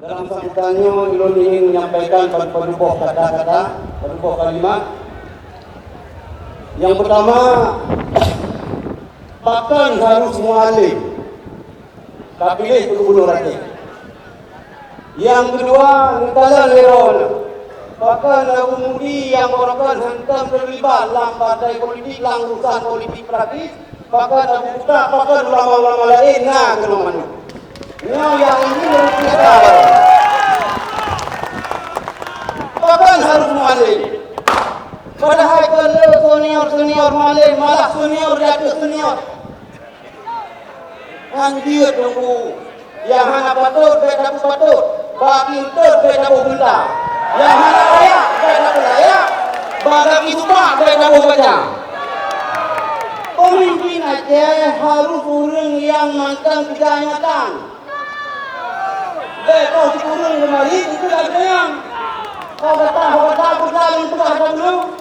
Dalam sambutannya, Ulun ingin menyampaikan penubuh kata-kata, penubuh kalimat. Yang pertama, pakan harus mualim, tak pilih ke bunuh rakyat. Yang kedua, nekalan leron, pakan aku mudi yang merupakan hantam terlibat dalam partai politik, dalam urusan politik praktis, pakan aku buka, pakan ulama-ulama lain, nah keluman. Yang ini menurut kita, pakan harus mualim. Padahal kalau senior malam malah senior di atas senior. Yang dia tunggu, yang hana patut, beda patut, bagi itu beda benda. Yang hana layak, beda layak, bagi suka beda baca. Pemimpin aja harus orang yang mantan kejahatan. Kau dikurung kembali itu ada yang kau kata aku saling tukar dulu.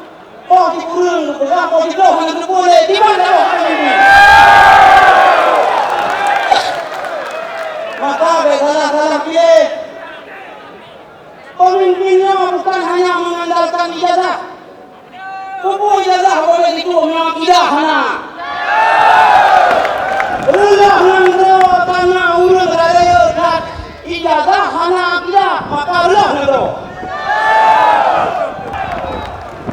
Kau dikurung, kau didoh itu boleh di mana pemimpin? Maka salah pilih. Pemimpinnya bukan hanya mengandalkan ijazah. Buku ijazah boleh dikumpulkan tidak hana. Rendah nangro tanah urang raya dan ijazah hana tidak maka rendah nangro.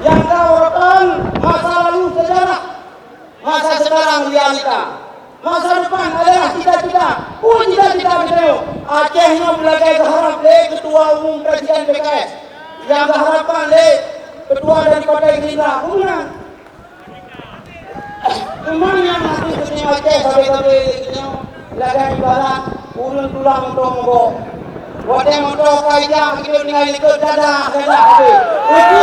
Yang tawarkan masa lalu sejarah, masa sekarang realita, masa depan adalah cita-cita. Cita-cita beliau Acehnya belagai keharap ketua umum presiden PKS, yang keharapkan ketua dari partai Gerindra bukan. Kemana nanti kesini Aceh sampai belagai ibarat urun tulang untuk mogok. Wadah motor kaya kita tinggal ikut dadah. Itu